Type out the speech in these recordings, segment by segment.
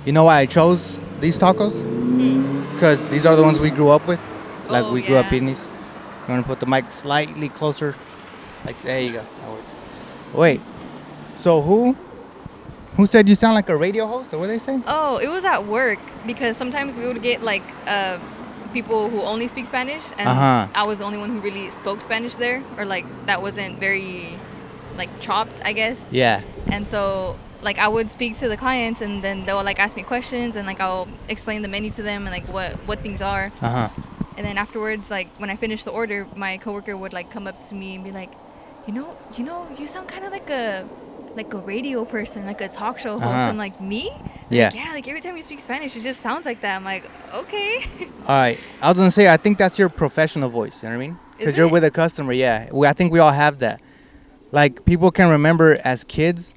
You know why I chose these tacos? Because these are the ones we grew up with. Like Oh, we grew up yeah. eating these. You want to put the mic slightly closer? Like there you go. That worked. Wait. So who said you sound like a radio host? Or what they say? Oh, it was at work because sometimes we would get like people who only speak Spanish, and Uh-huh. I was the only one who really spoke Spanish there, or like that wasn't very like chopped, I guess. Yeah. And so like I would speak to the clients, and then they'll like ask me questions, and like I'll explain the menu to them and like what things are. Uh-huh. And then afterwards, like when I finished the order, my coworker would like come up to me and be like, you sound kind of like a radio person, like a talk show host. Uh-huh. I'm like, me? Yeah. Like, yeah, like every time you speak Spanish, it just sounds like that. I'm like, okay. All right. I was going to say, I think that's your professional voice. You know what I mean? Because Is you're it? with a customer. Yeah. I think we all have that. Like, people can remember as kids.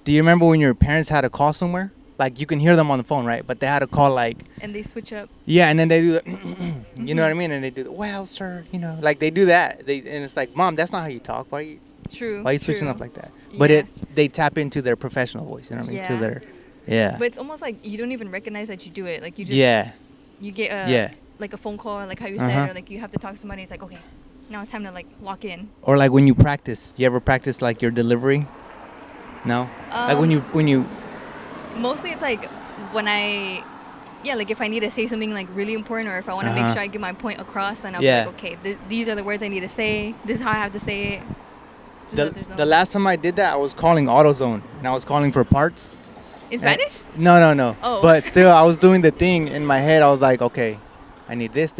Do you remember when your parents had to call somewhere? Like, you can hear them on the phone, right? But they had to call, like, And they switch up. yeah, and then they do the, you know what I mean? And they do the, well, sir, you know, like they do that. And it's like, Mom, that's not how you talk. Why True. are you switching true. up like that? But Yeah. they tap into their professional voice, you know what I mean? To Yeah. their, yeah. But it's almost like you don't even recognize that you do it. Like you just Yeah. you get a Yeah. like a phone call, like how you Uh-huh. said, or like you have to talk to somebody. It's like, okay, now it's time to like lock in. Or like when you practice, you ever practice like your delivery? No? Like when you, Mostly it's like when like if I need to say something like really important, or if I want to Uh-huh. make sure I get my point across, then I'll Yeah. be like, okay, these are the words I need to say. This is how I have to say it. Just so there's the last time I did that, I was calling AutoZone and I was calling for parts. in Spanish. No. Oh. But still, I was doing the thing in my head. I was like, okay, I need this.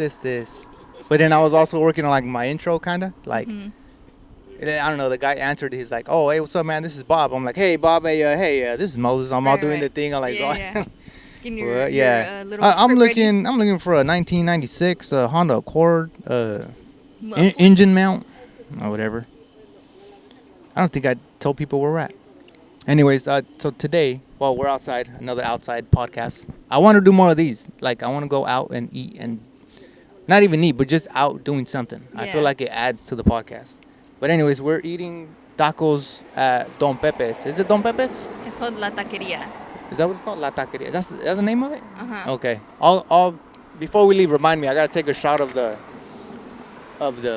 But then I was also working on like my intro, kind of like. Mm-hmm. And then, I don't know. The guy answered. He's like, "Oh, hey, what's up, man? This is Bob." I'm like, "Hey, Bob. Hey, this is Moses. I'm all Right, doing right. the thing. I'm like, Yeah, oh. yeah. Getting your, Well, your, yeah. little I'm script ready. looking for a 1996 Honda Accord Muffler. engine mount or whatever. I don't think I told people where we're at. Anyways, so today, while we're outside, another outside podcast, I want to do more of these. Like, I want to go out and eat, and not even eat, but just out doing something. I feel Yeah. like it adds to the podcast. But anyways, we're eating tacos at Don Pepe's. Is it Don Pepe's? It's called La Taqueria. Is that what it's called? La Taqueria. That's the name of it? Uh-huh. Okay. I'll before we leave, remind me. I gotta take a shot of the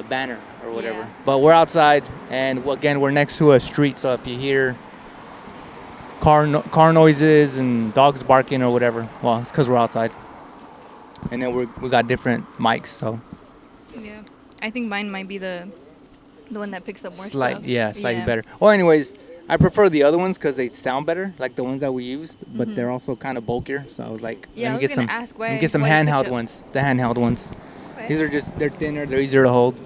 banner or whatever. Yeah. But we're outside, and again, we're next to a street. So if you hear car noises and dogs barking or whatever, well, it's because we're outside. And then we got different mics, so Yeah. I think mine might be the one that picks up more stuff. slightly better. Well, anyways, I prefer the other ones because they sound better, like the ones that we used, but they're also kind of bulkier. So I was like, Yeah, let I me was get gonna some, ask let me why- get some why switch handheld up? ones. The handheld ones. Okay. These are they're thinner, they're easier to hold,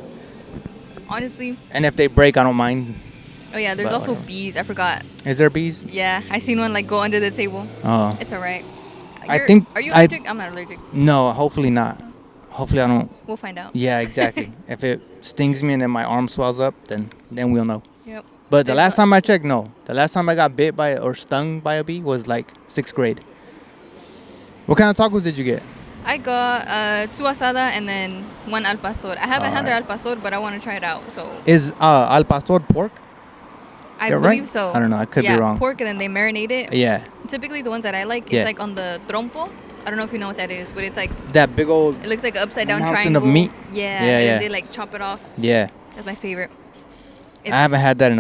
Honestly. and if they break, I don't mind. Oh yeah, there's But also whatever. bees. I forgot. Is there bees? Yeah, I seen one like go under the table. Oh, It's alright. I think Are you I- allergic? I'm not allergic. no. Hopefully not. Hopefully I don't. We'll find out. Yeah, exactly. If it stings me and then my arm swells up, then we'll know. Yep. But the There's last a- time I checked, no. The last time I got bit by or stung by a bee was like 6th grade. What kind of tacos did you get? I got 2 asada and then 1 al pastor. I haven't had their al Alright. pastor, but I want to try it out. So Is al pastor pork? I Yeah, believe right? so. I don't know, I could be yeah, wrong. pork, and then they marinate it. Yeah, Typically, the ones that I like, Yeah. it's like on the trompo. I don't know if you know what that is, but it's like that big old. it looks like an upside down Mountain triangle of meat? Yeah, Yeah, and yeah. they like chop it off. Yeah, That's my favorite. If, I haven't had that in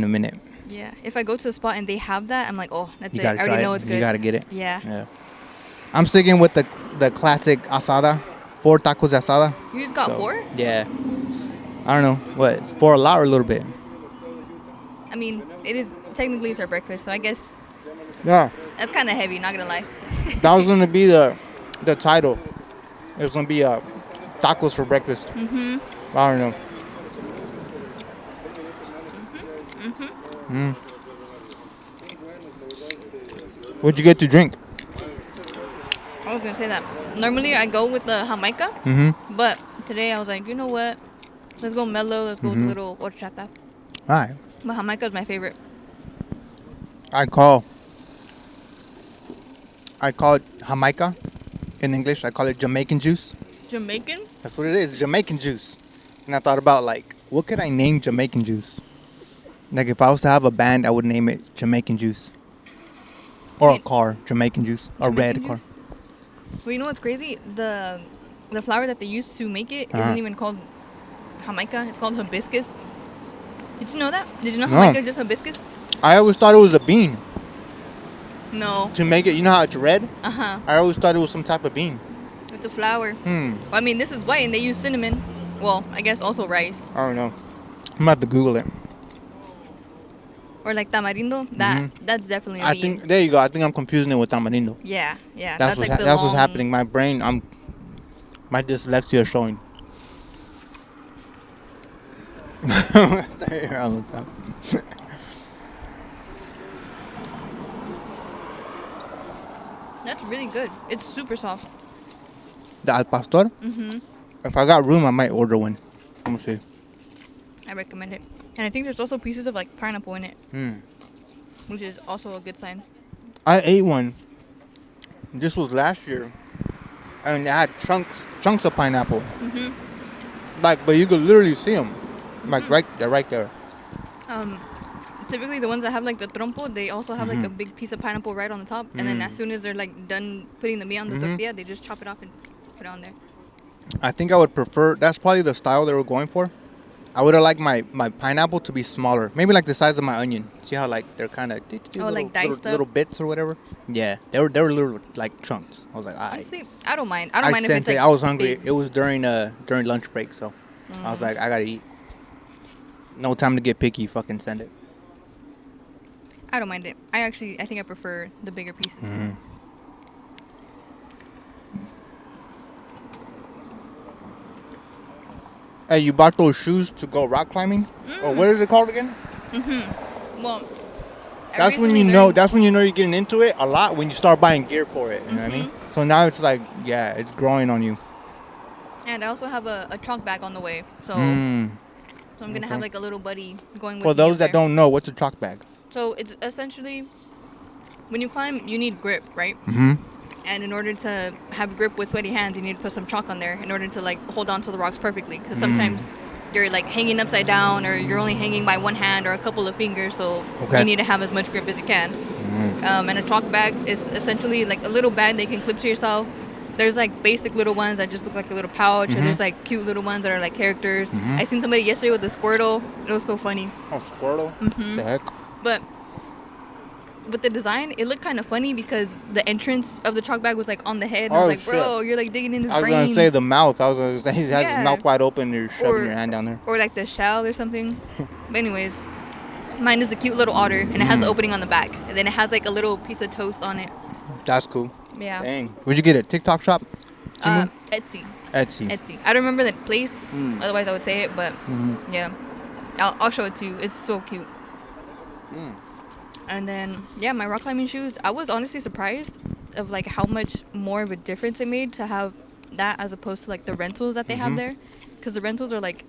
a minute. Yeah, if I go to a spot and they have that, I'm like, oh, that's You it. I gotta try already know it. it's good. You gotta get it. Yeah. Yeah. I'm sticking with the classic asada, 4 tacos de asada. You just got So, 4? Yeah. I don't know what 4 a lot or a little bit. I mean, it is technically it's our breakfast, so I guess Yeah. that's kind of heavy. Not gonna lie. That was gonna be the title. It was gonna be tacos for breakfast. Mhm. I don't know. What'd you get to drink? I was gonna say that. Normally I go with the Jamaica, Mm-hmm. but today I was like, you know what? Let's go mellow. Let's go with a little horchata. All right. But Jamaica is my favorite. I call it Jamaica. In English, I call it Jamaican juice. Jamaican? That's what it is, Jamaican juice. And I thought about like, what could I name Jamaican juice? Like if I was to have a band, I would name it Jamaican Juice. Or a Wait. car, Jamaican juice, a red Jamaican car. juice? Well, you know what's crazy? The flower that they use to make it Uh-huh. not even called Jamaica. It's called hibiscus. Did you know that? Did you know No. Jamaica is just hibiscus? I always thought it was a bean No. to make it. You know how it's red? Uh huh. I always thought it was some type of bean. It's a flower. Well, I mean, this is white, and they use cinnamon. Well, I guess also rice I don't know. I'm about to Google it. or like tamarindo. That's definitely a I bean. think there you go. I think I'm confusing it with tamarindo. Yeah. That's like what's the that's what's long- happening. My brain, my dyslexia is showing. Here on the top. That's really good. It's super soft. The al pastor. If I got room, I might order one. Let me see. I recommend it. And I think there's also pieces of like pineapple in it, Hmm. which is also a good sign. I ate one. This was last year, and it had chunks of pineapple. Like, but you could literally see them, like right there. Typically, the ones that have like the trompo, they also have like a big piece of pineapple right on the top. And then as soon as they're like done putting the meat on the tortilla, they just chop it off and put it on there. I think I would prefer. That's probably the style they were going for. I would have liked my pineapple to be smaller, maybe like the size of my onion. See how like they're kind of like diced up? little bits or whatever. Yeah, they were little like chunks. I was like, Honestly, I don't mind. I don't mind if it's sensei, like I was hungry. big. It was during lunch break, so I was like, I gotta eat. No time to get picky. Fucking send it. I don't mind it. I think I prefer the bigger pieces. Hey, you bought those shoes to go rock climbing, or what is it called again? Well, I That's when recently you know. learned- That's when you know you're getting into it a lot when you start buying gear for it. You know what I mean? So now it's like, yeah, it's growing on you. And I also have a chalk bag on the way, so Mm. so I'm gonna have like a little buddy going with For me those up that there. don't know, what's a chalk bag? So it's essentially when you climb, you need grip, right? Mm-hmm. And in order to have grip with sweaty hands, you need to put some chalk on there in order to like hold on to the rocks perfectly. Because sometimes you're like hanging upside down, or you're only hanging by one hand or a couple of fingers. So Okay. you need to have as much grip as you can. And a chalk bag is essentially like a little bag that you can clip to yourself. There's like basic little ones that just look like a little pouch, or there's like cute little ones that are like characters. I seen somebody yesterday with a Squirtle. It was so funny. Oh, Squirtle. The heck? But with the design, it looked kind of funny because the entrance of the chalk bag was like on the head. And I Oh, was like, shit. bro, you're like digging in his I was brains. gonna say the mouth. I was gonna say he has Yeah. his mouth wide open. And you're shoving Or- your hand down there. Or like the shell or something. But anyways, mine is a cute little otter, and it has the opening on the back. And then it has like a little piece of toast on it. That's cool. Yeah. Dang. Where'd you get it? TikTok shop? Temu? Etsy. Etsy. Etsy. I don't remember the place. Otherwise, I would say it. But yeah, I'll show it to you. It's so cute. And then yeah, my rock climbing shoes. I was honestly surprised of like how much more of a difference it made to have that as opposed to like the rentals that they have there, because the rentals are like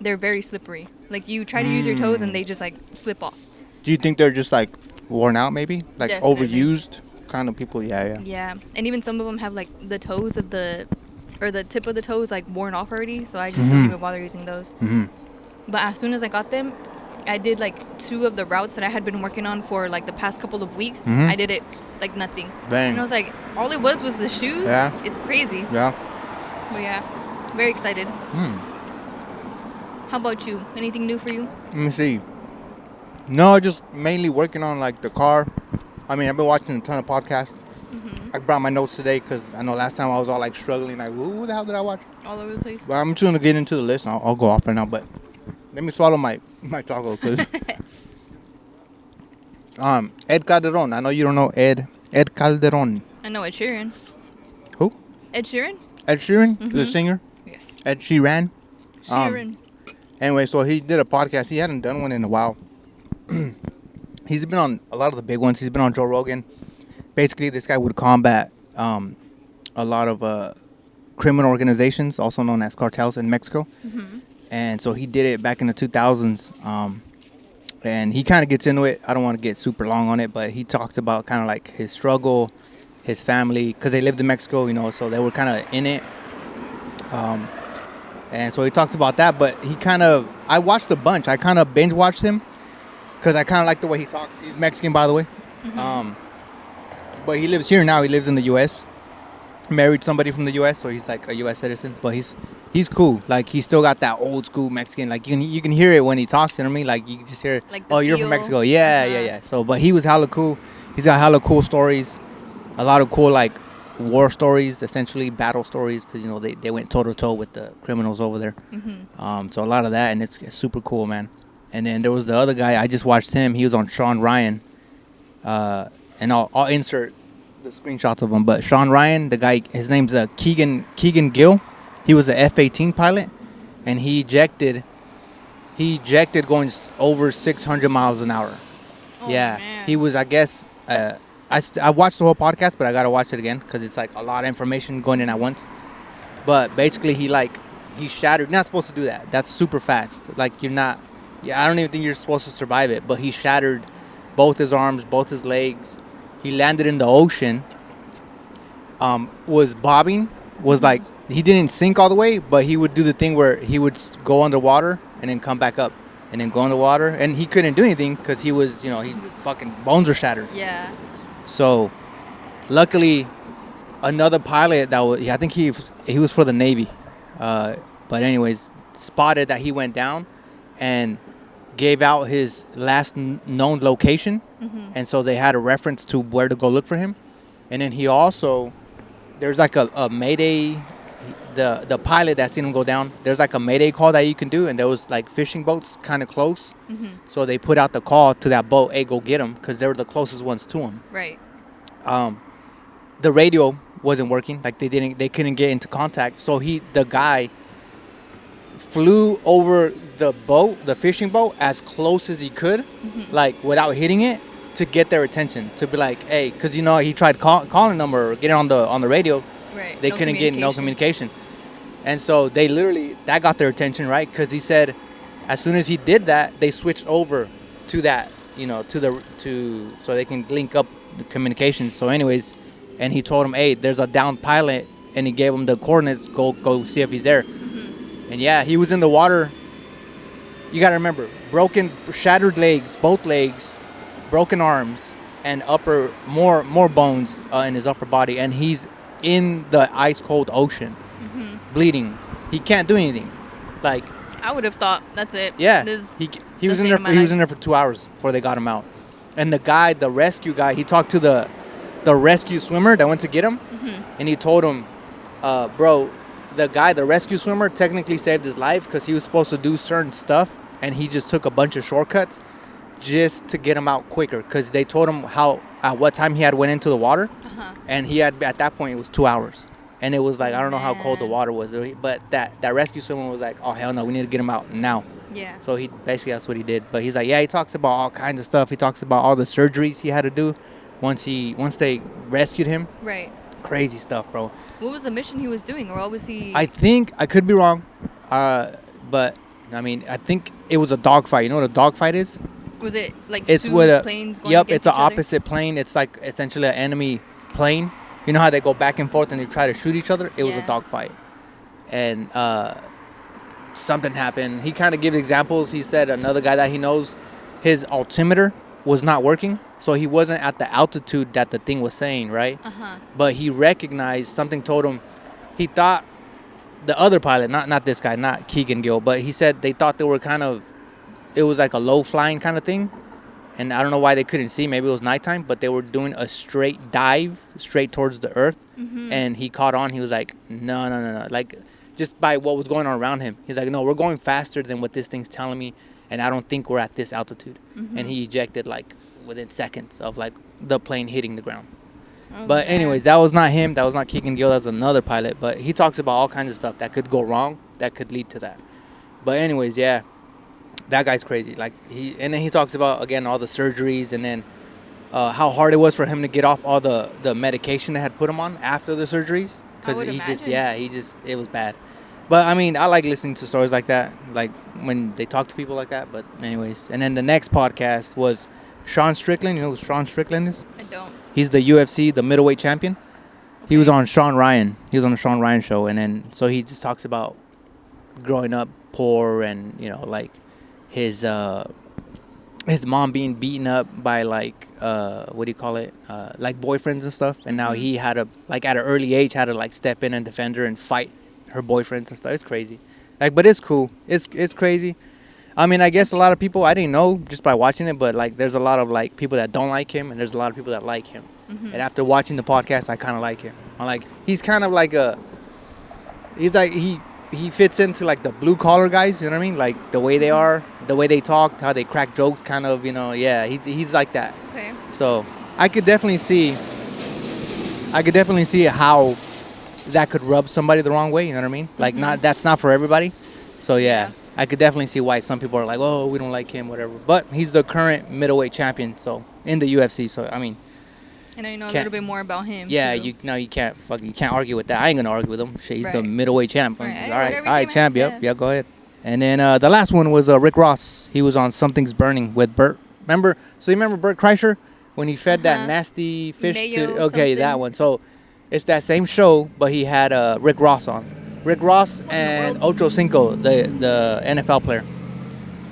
they're very slippery. Like you try to use your toes and they just like slip off. Do you think they're just like worn out, maybe? Like Definitely. overused kind of people? Yeah. Yeah, and even some of them have like the toes of the tip of the toes like worn off already. So I just don't even bother using those. But as soon as I got them, I did like 2 of the routes that I had been working on for like the past couple of weeks. I did it like nothing. Dang. And I was like, all it was the shoes. Yeah. It's crazy. Yeah. But yeah, very excited. How about you? Anything new for you? Let me see. No, just mainly working on like the car. I mean, I've been watching a ton of podcasts. I brought my notes today because I know last time I was all like struggling, like, who the hell did I watch? All over the place. But I'm just gonna get into the list. And I'll go off right now, but let me swallow my chocolate. Cause Ed Calderon. I know you don't know Ed Calderon. I know Ed Sheeran. Who? Ed Sheeran? Ed Sheeran, the singer. Yes. Ed Sheeran. Sheeran. Anyway, so he did a podcast. He hadn't done one in a while. He's been on a lot of the big ones. He's been on Joe Rogan. Basically, this guy would combat a lot of criminal organizations, also known as cartels in Mexico. And so he did it back in the 2000s. And he kind of gets into it. I don't want to get super long on it, but he talks about kind of like his struggle, his family, because they lived in Mexico, you know, so they were kind of in it. And so he talks about that, but I watched a bunch. I kind of binge watched him because I kind of like the way he talks. He's Mexican, by the way. but he lives here now. He lives in the U.S. Married somebody from the U.S., so he's like a U.S. citizen. But he's cool. Like he's still got that old school Mexican. Like you can hear it when he talks. You know what I mean? Like you can just hear it. Like the Oh, you're from feel. Mexico. Yeah, Uh-huh. yeah. So, but he was hella cool. He's got hella cool stories. A lot of cool like war stories, essentially battle stories, because they went toe to toe with the criminals over there. So a lot of that, and it's super cool, man. And then there was the other guy. I just watched him. He was on Sean Ryan. And I'll insert the screenshots of him. But Sean Ryan, the guy, his name's Keegan Gill. He was an F-18 pilot, and he ejected going over 600 miles an hour. Oh, Yeah, man. he was. I guess I watched the whole podcast, but I gotta watch it again because it's like a lot of information going in at once. But basically, he shattered. You're not supposed to do that. That's super fast. Like you're not. Yeah, I don't even think you're supposed to survive it. But he shattered both his arms, both his legs. He landed in the ocean. Was bobbing. Was like he didn't sink all the way, but he would do the thing where he would go underwater and then come back up, and then go underwater, and he couldn't do anything because he was, he fucking bones were shattered. Yeah. So, luckily, another pilot that was, I think he was for the Navy, but anyways, spotted that he went down, and gave out his last known location, and so they had a reference to where to go look for him, and then he also, there's like a mayday, the pilot that seen him go down, there's like a mayday call that you can do, and there was like fishing boats kind of close, so they put out the call to that boat, hey, go get him, because they were the closest ones to him. Right. The radio wasn't working, like they couldn't get into contact, so the guy flew over the fishing boat as close as he could, like without hitting it, to get their attention, to be like, hey, because he tried calling them or getting on the radio. Right. They couldn't get no communication, and so that got their attention, right? Because he said, as soon as he did that, they switched over to that, so they can link up the communications. So, anyways, and he told him, hey, there's a downed pilot, and he gave him the coordinates. Go see if he's there. And yeah, he was in the water. You gotta remember, shattered legs, both legs, broken arms, and more bones in his upper body, and he's in the ice cold ocean, bleeding. He can't do anything. Like, I would have thought that's it. yeah, This he was in there. He was in there for 2 hours before they got him out. And the rescue guy, he talked to the rescue swimmer that went to get him, and he told him, bro, the rescue swimmer technically saved his life because he was supposed to do certain stuff, and he just took a bunch of shortcuts just to get him out quicker, because they told him at what time he had went into the water, and he had, at that point, it was 2 hours, and it was like, I don't know how cold the water was, but that rescue swimmer was like, oh hell no, we need to get him out now. Yeah. So that's what he did. But he's like, yeah, he talks about all kinds of stuff. He talks about all the surgeries he had to do once they rescued him. Right. Crazy stuff, bro. What was the mission he was doing, or what was he? I think, I could be wrong, but I mean, I think it was a dogfight. You know what a dogfight is? Was it like It's two with planes going yep, against it's an each other? opposite plane. It's like essentially an enemy plane. You know how they go back and forth and they try to shoot each other? It was a Yeah. dogfight. And something happened. He kind of gives examples. He said another guy that he knows, his altimeter was not working, so he wasn't at the altitude that the thing was saying, right? But he recognized, something told him, he thought the other pilot, not this guy, not Keegan Gill, but he said they thought they were it was like a low flying kind of thing, and I don't know why they couldn't see, maybe it was nighttime, but they were doing a straight dive straight towards the earth, and he caught on. He was like, no, like, just by what was going on around him, he's like, no, we're going faster than what this thing's telling me, and I don't think we're at this altitude. And he ejected like within seconds of like the plane hitting the ground. But anyways, that was not him. That was not Keegan Gill. That was another pilot. But he talks about all kinds of stuff that could go wrong, that could lead to that. But anyways, yeah, that guy's crazy. Like and then he talks about, again, all the surgeries, and then how hard it was for him to get off all the medication they had put him on after the surgeries, because it was bad. But I mean, I like listening to stories like that, like when they talk to people like that. But anyways, and then the next podcast was Sean Strickland. You know who Sean Strickland is? I don't. He's the UFC, the middleweight champion. He was on Sean Ryan. He was on the Sean Ryan show, and then so he just talks about growing up poor, and like his his mom being beaten up by like what do you call it, like boyfriends and stuff, and now he had to like at an early age had to like step in and defend her and fight her boyfriends and stuff. It's crazy, like, but it's cool. It's crazy. I mean, I guess a lot of people, I didn't know just by watching it, but like there's a lot of like people that don't like him, and there's a lot of people that like him. And after watching the podcast, I kind of like him. I'm like, he's kind of like he's like he fits into like the blue collar guys, you know what I mean? Like the way they are, the way they talk, how they crack jokes, kind of, you know. Yeah, he's like that. Okay. So I could definitely see how that could rub somebody the wrong way. You know what I mean? Like not that's not for everybody. So yeah, I could definitely see why some people are like, oh, we don't like him, whatever. But he's the current middleweight champion, so in the UFC. So I mean, And I know a Can't- little bit more about him. yeah, too. you can't argue with that. I ain't gonna argue with him. Shit, he's the Right. middleweight champ. Right. All right, Whatever all you right, say, champ. man. Yep, yeah, go ahead. And then the last one was Rick Ross. He was on Something's Burning with Bert. Remember? So you remember Bert Kreischer when he fed that nasty fish Mayo to? Okay, that something. one. So it's that same show, but he had Rick Ross on. Rick Ross and world? Ocho Cinco, the NFL player.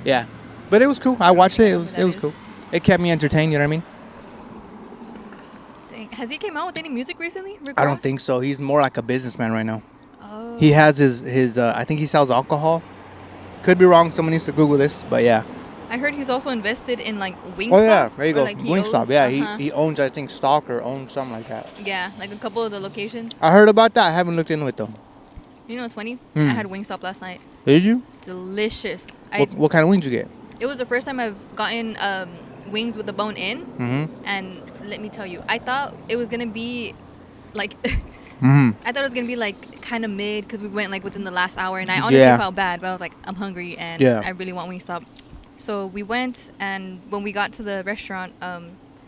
Yeah, but it was cool. I watched it. It was That cool. is. It kept me entertained. You know what I mean? Dang. Has he came out with any music recently? Rick I don't Ross? think so. He's more like a businessman right now. Oh. He has his I think he sells alcohol. Could be wrong. Someone needs to Google this, but yeah. I heard he's also invested in like Wingstop. Oh yeah, there you or, go. Like, he Wingstop. owns- Yeah, uh-huh. he owns, I think, stock or owns something like that. Yeah, like a couple of the locations. I heard about that. I haven't looked into it though. You know what's funny? Hmm. I had Wingstop last night. Did you? Delicious. What kind of wings you get? It was the first time I've gotten wings with the bone in, Mm-hmm. and let me tell you, I thought it was gonna be like. Mm-hmm. I thought it was gonna be like kind of mid because we went like within the last hour, and I honestly Yeah. felt bad, but I was like, I'm hungry and Yeah. I really want Wingstop. So we went, and when we got to the restaurant,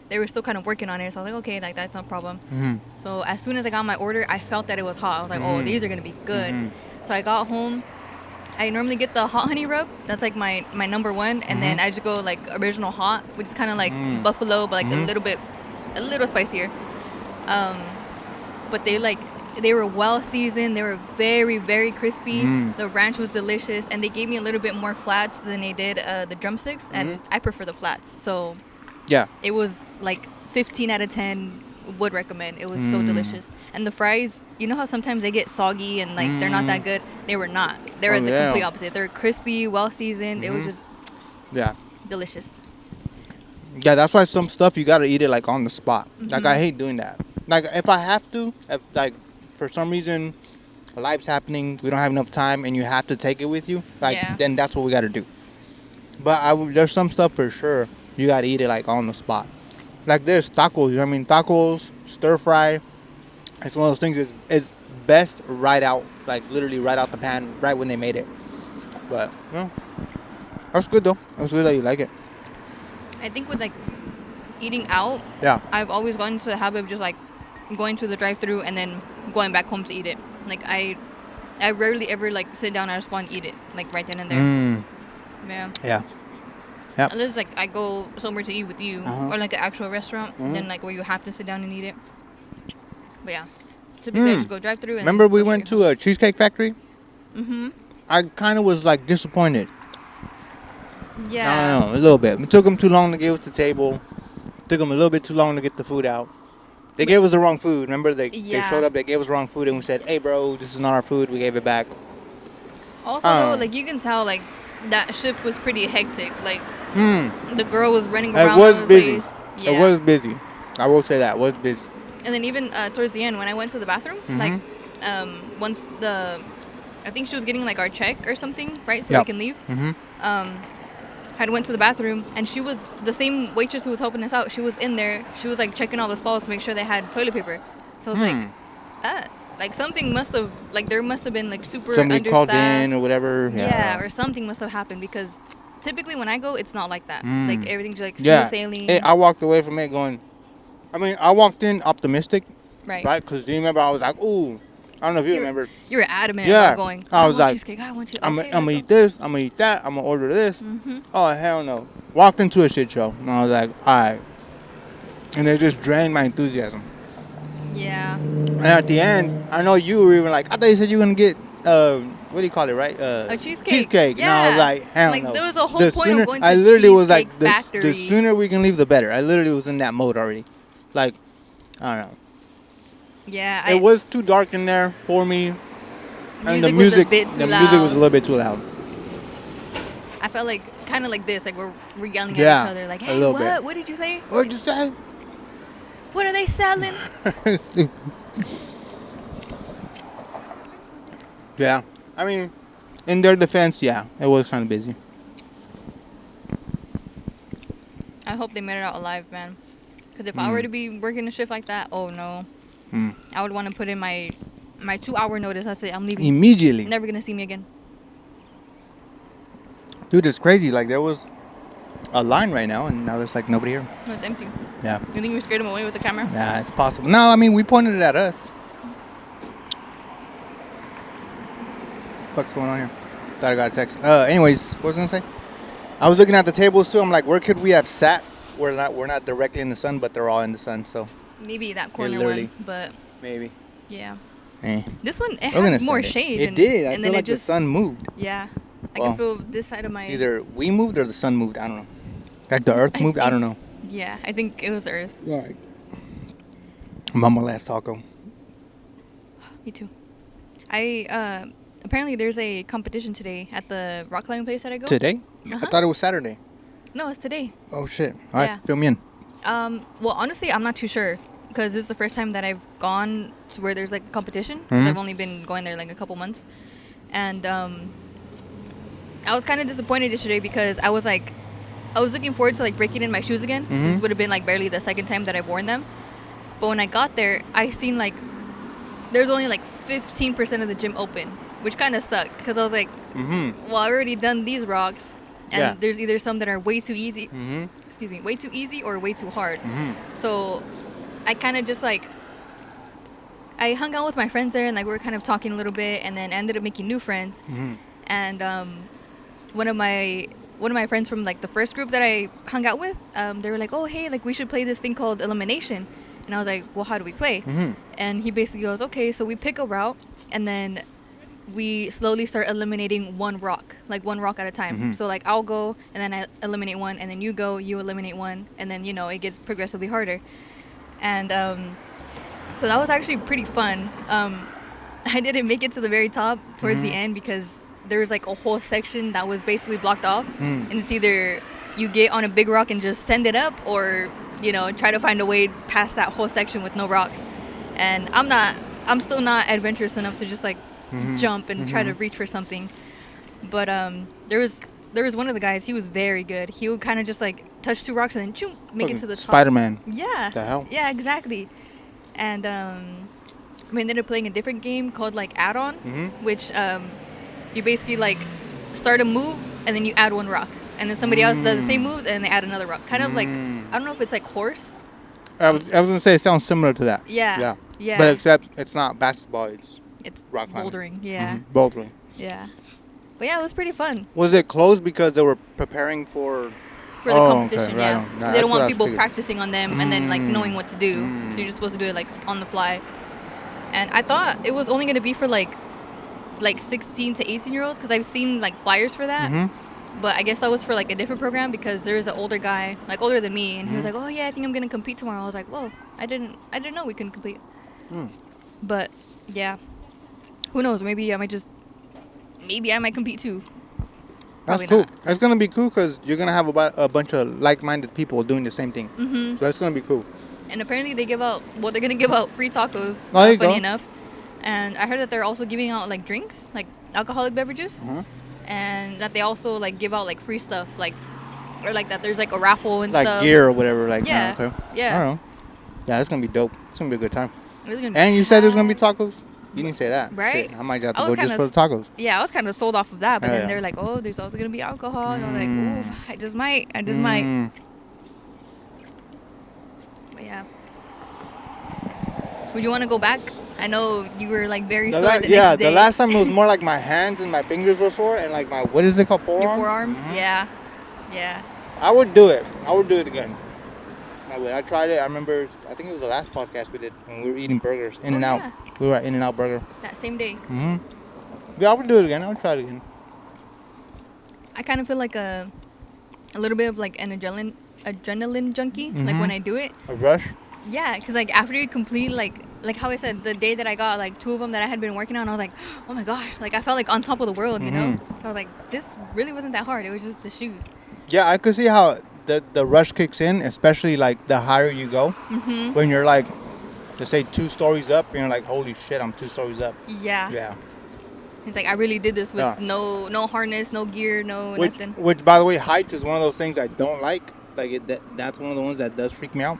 they were still kind of working on it. So I was like, okay, like that's no problem. Mm-hmm. So as soon as I got my order, I felt that it was hot. I was like, oh, these are gonna be good. Mhm. So I got home. I normally get the hot honey rub. That's like my number one, and then I just go like original hot, which is kind of like buffalo, but like a little spicier. But they were well seasoned. They were very, very crispy. The ranch was delicious, and they gave me a little bit more flats than they did the drumsticks, and I prefer the flats. So Yeah. it was like 15 out of 10. Would recommend. It was so delicious. And the fries, you know how sometimes they get soggy and like they're not that good. They were not. They were Oh, the yeah. complete opposite. They're crispy, well seasoned. It was just Yeah. delicious. Yeah, that's why some stuff you gotta eat it like on the spot. Like I hate doing that. Like if I have to, if like for some reason life's happening, we don't have enough time, and you have to take it with you, like Yeah. then that's what we gotta do. But there's some stuff for sure you gotta eat it like on the spot. Like this tacos, you know what I mean? Tacos, stir fry. It's one of those things. Is best right out, like literally right out the pan, right when they made it. But that's good though. It's good that you like it. I think with like eating out, Yeah. I've always gotten into the habit of just like going to the drive-through and then going back home to eat it. Like I rarely ever like sit down and just want to eat it like right then and there. Mm, Yeah. yeah. Yep. Unless like I go somewhere to eat with you or like an actual restaurant, then like where you have to sit down and eat it. But yeah, typically I just go drive through. Remember we went to a Cheesecake Factory? Mm-hmm. I kind of was like disappointed. Yeah. I don't know, a little bit. It took them too long to give us the table. Took them a little bit too long to get the food out. They gave us the wrong food. Remember they Yeah. showed up, they gave us the wrong food, and we said, hey bro, this is not our food. We gave it back. Also Oh. though, like you can tell like that shift was pretty hectic. Like Hmm. the girl was running It around. was all the busy. place. Yeah. It was busy. I will say that. It was busy. And then even towards the end when I went to the bathroom, Mm-hmm. like once I think she was getting like our check or something, right? So Yep. we can leave. Mm-hmm. I went to the bathroom and she was the same waitress who was helping us out. She was in there. She was like checking all the stalls to make sure they had toilet paper. So I was Hmm. like, that like something must have like there must have been like super Somebody called understaffed. in or whatever. Yeah, or something must have happened because typically when I go, it's not like that. Like everything's like smooth Yeah. sailing. I walked away from it going, I walked in optimistic, right. right? Because you remember I was like, ooh, I don't know if you remember. You were adamant Yeah. about going. I was want like, cheesecake. I want you. I'm Okay, gonna let's eat this. I'm gonna eat that. I'm gonna order this. Oh hell no! Walked into a shit show, and I was like, all right. And it just drained my enthusiasm. go. Yeah. And at the end, I know you were even like, I thought you said you were gonna get what do you call it, right? A cheesecake. Cheesecake. Yeah. And I was like, hell Like, no. there was a whole The point sooner, of going to I literally was like, Cheesecake the Factory. sooner we can leave, the better. I literally was in that mode already. Like, I don't know. Yeah. It was too dark in there for me. And the was a music, bit too the loud. music was a little bit too loud. I felt like kind of like this, like we're yelling Yeah, at each other, like, a hey, little what? bit. What did you say? What'd you say? What are they selling? Stupid. Yeah, I mean, in their defense, yeah, it was kind of busy. I hope they made it out alive, man. Because if I were to be working a shift like that, oh no, I would want to put in my 2-hour notice. That's it. I'm leaving. Immediately. Never gonna see me again. Dude, it's crazy. Like, there was a line right now, and now there's like nobody here. No, it's empty. Yeah. You think we scared them away with the camera? Yeah, it's possible. No, I mean, we pointed it at us. What's going on here? Thought I got a text. Anyways, what was I gonna say? I was looking at the tables too. I'm like, where could we have sat? We're not directly in the sun, but they're all in the sun. So Maybe that corner literally. one, but maybe. yeah. Eh. This one, it We're gonna had more send shade. It and, did. I and feel then like it just the sun moved. Yeah. I Well, can feel this side of my. Either we moved or the sun moved. I don't know. Like the earth moved. I don't know. Yeah, I think it was Earth. Yeah. Mama last taco. Me too. I apparently there's a competition today at the rock climbing place that I go. Today? Uh-huh. I thought it was Saturday. No, it's today. Oh shit! All right, Yeah. fill me in. Well, honestly, I'm not too sure because this is the first time that I've gone to where there's like a competition. 'Cause I've only been going there like a couple months, and I was kind of disappointed yesterday because I was looking forward to like breaking in my shoes again. This would have been like barely the second time that I've worn them, but when I got there, I seen like there's only like 15% of the gym open, which kind of sucked because I was like, well, I already done these rocks. And Yeah. there's either some that are way too easy, Mm-hmm. way too easy or way too hard. Mm-hmm. So I kind of just like, I hung out with my friends there and like we were kind of talking a little bit and then ended up making new friends. And one of my friends from like the first group that I hung out with, they were like, oh, hey, like we should play this thing called elimination. And I was like, well, how do we play? And he basically goes, okay, so we pick a route and then we slowly start eliminating one rock at a time. So like I'll go and then I eliminate one and then you go, you eliminate one, and then it gets progressively harder. And so that was actually pretty fun. I didn't make it to the very top towards the end because there was like a whole section that was basically blocked off, and it's either you get on a big rock and just send it up or try to find a way past that whole section with no rocks. And I'm still not adventurous enough to just like jump and try to reach for something. But there was one of the guys, he was very good. He would kind of just like touch two rocks and then choom, make it to the top. Spider-Man. Yeah. The hell? Yeah, exactly. And we ended up playing a different game called like add-on, which you basically like start a move and then you add one rock, and then somebody else does the same moves and they add another rock. Kind of like, I don't know if it's like horse. I was gonna say it sounds similar to that. Yeah. Yeah. But except it's not basketball. It's rock climbing. bouldering. Yeah. Bouldering. Yeah. But yeah, it was pretty fun Was it closed because they were preparing for? for the competition. okay, Yeah. right on. 'Cause Nah, they don't that's what I want was people figuring. practicing on them and then like knowing what to do. So you're just supposed to do it like on the fly. And I thought it was only gonna be for like 16 to 18-year-olds because I've seen like flyers for that. But I guess that was for like a different program because there's an older guy, like older than me, and he was like, "Oh yeah, I think I'm gonna compete tomorrow." I was like, "Whoa, I didn't know we couldn't compete." But yeah, who knows? Maybe I might compete too. That's Probably cool. not. It's gonna be cool because you're gonna have a bunch of like-minded people doing the same thing. So that's gonna be cool. And apparently they're gonna give out free tacos. There you funny go. enough. And I heard that they're also giving out like drinks, like alcoholic beverages, and that they also like give out like free stuff, or like that there's like a raffle and Like stuff. gear or whatever. Like Yeah. okay. Yeah. I don't know. Yeah, it's gonna be dope. It's gonna be a good time. It was gonna be And you said there's gonna be packed. tacos. You didn't say that. Right? Shit, I might have I to was go just kinda for the tacos. Yeah, I was kind of sold off of that, but Oh, then yeah. they're like, "Oh, there's also gonna be alcohol." And I was like, "Ooh, I just might." But yeah. Would you want to go back? I know you were like very sore the next day. The last time it was more like my hands and my fingers were sore and like my what is it called, forearms? Your forearms. Yeah. Yeah. I would do it. I would do it again. I would. I tried it. I remember. I think it was the last podcast we did when we were eating burgers. In and Out. yeah. We were at In and Out Burger. That same day. Yeah, I would do it again. I would try it again. I kind of feel like a little bit of like an adrenaline junkie. Like when I do it. A rush? Yeah, because like after you complete like how I said, the day that I got like 2 of them that I had been working on, I was like, oh my gosh, like I felt like on top of the world, you know. So I was like, this really wasn't that hard. It was just the shoes. Yeah, I could see how the rush kicks in, especially like the higher you go. When you're like, let's say 2 stories up, and you're like, holy shit, I'm 2 stories up. Yeah. Yeah. It's like I really did this with Yeah. no harness, no gear, nothing. Which, by the way, heights is one of those things I don't like. Like that's one of the ones that does freak me out.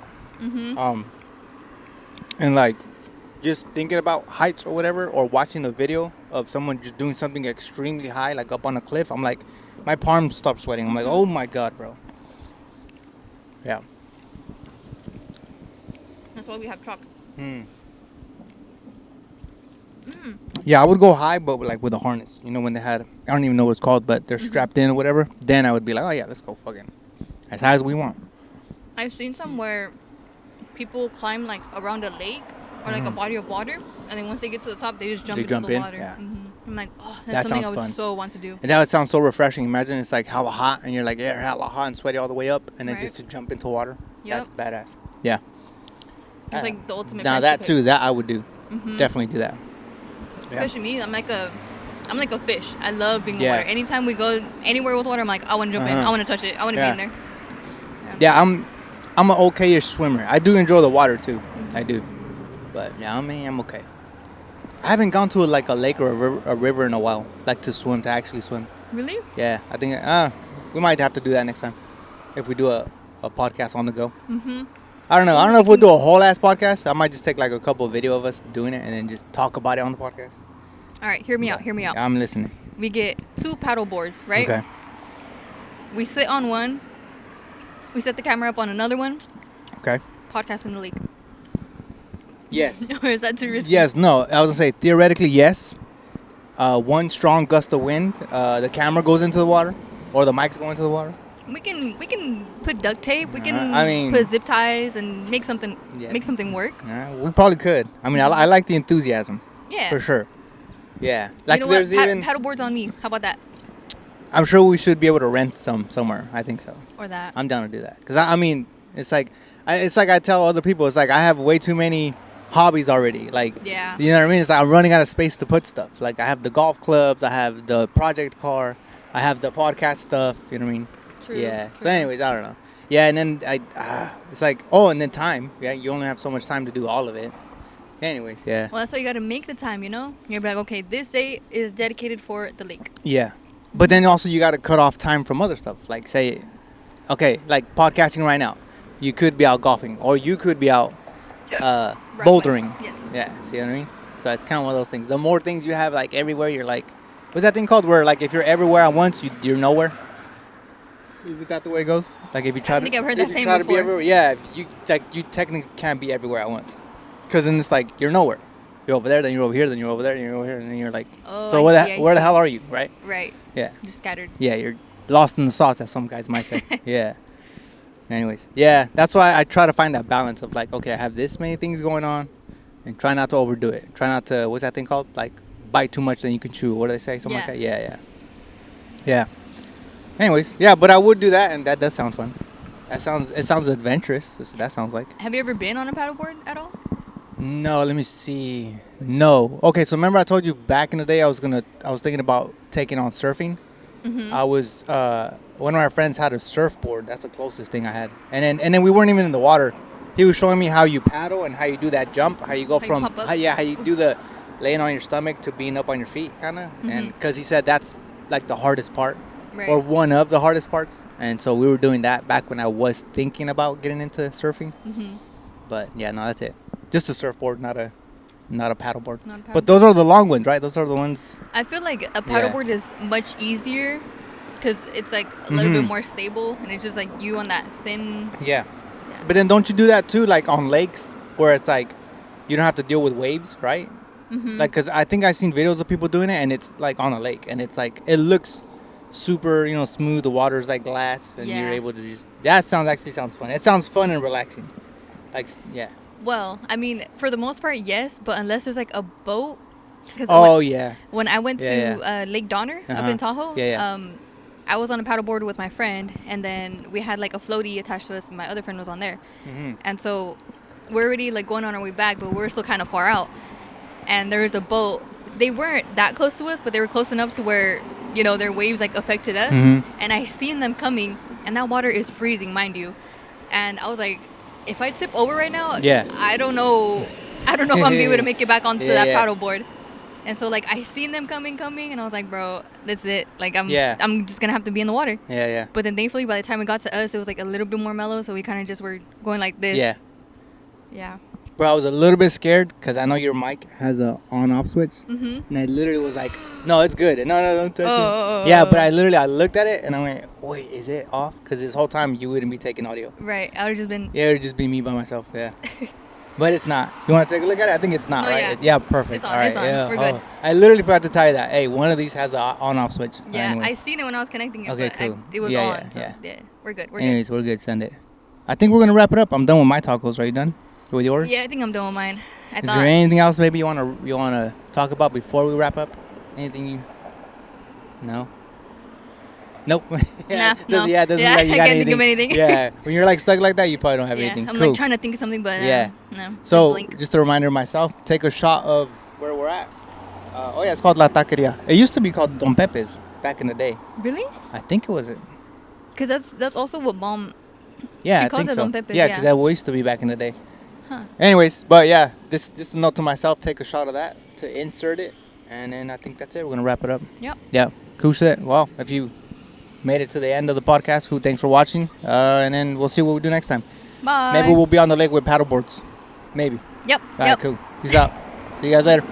And like, just thinking about heights or whatever, or watching a video of someone just doing something extremely high, like up on a cliff, I'm like, my palms stop sweating. I'm like, oh my god, bro. Yeah. That's why we have chalk. Yeah, I would go high, but like with a harness. You know, when they had, I don't even know what it's called, but they're strapped in or whatever. Then I would be like, oh yeah, let's go fucking as high as we want. I've seen some where people climb like around a lake or like a body of water, and then once they get to the top, they just jump They into jump the in? water. Yeah. I'm like, oh, That that's something I sounds would fun. so want to do. And that would sound so refreshing. Imagine it's like hella hot, and you're like, yeah, hella hot and sweaty all the way up, and then Right. just to jump into water. Yep. That's badass. Yeah. It's like the ultimate. Now friendship that too, pick. that I would do. Definitely do that. Yeah. Especially me, I'm like a fish. I love being in Yeah. water. Anytime we go anywhere with water, I'm like, I want to jump in. I want to touch it. I want to Yeah. be in there. Yeah, I'm an okay-ish swimmer. I do enjoy the water too. I do. But yeah, I mean, I'm okay. I haven't gone to like a lake or a river in a while, like to actually swim. Really? Yeah, I think we might have to do that next time if we do a podcast on the go. I don't know. I don't know if we'll do a whole ass podcast. I might just take like a couple of video of us doing it and then just talk about it on the podcast. All right, hear me out. Hear me out. I'm listening. We get 2 paddle boards, right? Okay. We sit on one. We set the camera up on another one. Okay. Podcast in the lake. Yes. Or is that too risky? Yes. No. I was gonna say theoretically yes. One strong gust of wind, the camera goes into the water, or the mics go into the water. We can put duct tape. We can I mean- put zip ties and make something Yeah. work. We probably could. I mean, I like the enthusiasm Yeah. for sure. Yeah. Like you know there's what? even. Paddle boards on me. How about that? I'm sure we should be able to rent some somewhere. I think so. Or that? I'm down to do that because I mean, it's like I tell other people, it's like I have way too many hobbies already. Like, Yeah. you know what I mean? It's like I'm running out of space to put stuff. Like I have the golf clubs, I have the project car, I have the podcast stuff. You know what I mean? True. Yeah. True. So, anyways, I don't know. Yeah, and then it's like, oh, and then time. Yeah, you only have so much time to do all of it. Anyways, yeah. Well, that's why you got to make the time. You know, you're like, okay, this day is dedicated for the lake. Yeah. But then also you got to cut off time from other stuff. Like say, okay, like podcasting right now. You could be out golfing or you could be out bouldering. Yes. Yeah, see what I mean? So it's kind of one of those things. The more things you have like everywhere, you're like, what's that thing called where like if you're everywhere at once, you're nowhere? Is it that the way it goes? Like if you try I think to I've heard if that you saying try to be before. everywhere, yeah, you technically can't be everywhere at once. Cuz then it's like you're nowhere. You're over there, then you're over here, then you're over there, then you're over here, and then you're like, Oh, so I where see, I where the see. hell are you, right? Right. Yeah. You're scattered. Yeah, you're lost in the sauce, as some guys might say. Yeah. Anyways, yeah, that's why I try to find that balance of like, okay, I have this many things going on, and try not to overdo it. Try not to, what's that thing called? Like, bite too much, then you can chew. What do they say? Something like Yeah. that? Yeah, yeah. Anyways, yeah, but I would do that, and that does sound fun. It sounds adventurous. That sounds like. Have you ever been on a paddleboard at all? No, let me see. No. Okay, so remember I told you back in the day I was thinking about taking on surfing. I was one of my friends had a surfboard. That's the closest thing I had. And then we weren't even in the water. He was showing me how you paddle and how you do that jump, how you go How you from pop up? how you do the laying on your stomach to being up on your feet kind of. And cuz he said that's like the hardest part Right. or one of the hardest parts. And so we were doing that back when I was thinking about getting into surfing. But yeah, no, that's it. Just a surfboard, not a paddleboard. Not a But those are the long ones, right? Those are the ones. I feel like a paddleboard is much easier because it's like a little bit more stable and it's just like you on that thin. Yeah. But then don't you do that too, like on lakes where it's like you don't have to deal with waves, right? Like, cause I think I've seen videos of people doing it, and it's like on a lake, and it's like it looks super, smooth. The water's like glass, and you're Yeah. able to just. That sounds fun. It sounds fun and relaxing. Like, yeah. Well, I mean, for the most part, yes, but unless there's like a boat 'Cause Oh yeah. when I went Yeah, to Lake Donner up Uh-huh. in Tahoe, Yeah, I was on a paddleboard with my friend, and then we had like a floaty attached to us, and my other friend was on there. Mm-hmm. And so we're already like going on our way back, but we're still kind of far out. And there was a boat. They weren't that close to us, but they were close enough to where, you know, their waves like affected us. Mhm. And I seen them coming, and that water is freezing, mind you. And I was like, if I tip over right now, Yeah. I don't know. I don't know if I'm gonna be able to make it back onto Yeah, that yeah. paddleboard. And so like I seen them coming, and I was like, bro, that's it. Like I'm Yeah. just gonna have to be in the water. Yeah, yeah. But then thankfully by the time it got to us, it was like a little bit more mellow, so we kind of just were going like this. Yeah. Yeah. Bro, I was a little bit scared because I know your mic has a on-off switch, Mhm. and I literally was like, "No, it's good. No, don't touch Oh. it." Yeah, but I looked at it and I went, "Wait, is it off?" Because this whole time you wouldn't be taking audio. Right. I would have just been. Yeah, it would just be me by myself. Yeah. But it's not. You want to take a look at it? I think it's not, No, right? yeah. Yeah, perfect. It's on, All right, it's on. yeah. We're good. Oh, I literally forgot to tell you that. Hey, one of these has a on-off switch. Yeah, Anyways. I seen it when I was connecting it. Okay, but cool. It was Yeah, on. yeah, So, yeah. We're good. Anyways, we're good. Send it. I think we're gonna wrap it up. I'm done with my tacos. Are you done with yours? Yeah, I think I'm done with mine. Is there anything else maybe you wanna talk about before we wrap up? Anything you? No. Nope. Nah, Doesn't- no. Yeah, it doesn't Yeah, like you I got can't think of anything. Yeah, when you're like stuck like that, you probably don't have Yeah, anything. I'm Cool. like trying to think of something, but Yeah. no. So blink. just a reminder myself, take a shot of where we're at. Oh yeah, it's called La Taqueria. It used to be called Don Pepe's back in the day. Really? I think it was it. Because that's also what mom. Yeah, She I calls think it so. Don Pepe's, Yeah, because yeah. that used to be back in the day. Huh. Anyways, but yeah, this just a note to myself, take a shot of that to insert it, and then I think that's it. We're gonna wrap it up. Yep. Yeah, cool shit. Well, if you made it to the end of the podcast, thanks for watching, and then we'll see what we do next time. Bye. Maybe we'll be on the lake with paddleboards. Maybe. Yep. All right, Yep. cool. Peace out. See you guys later.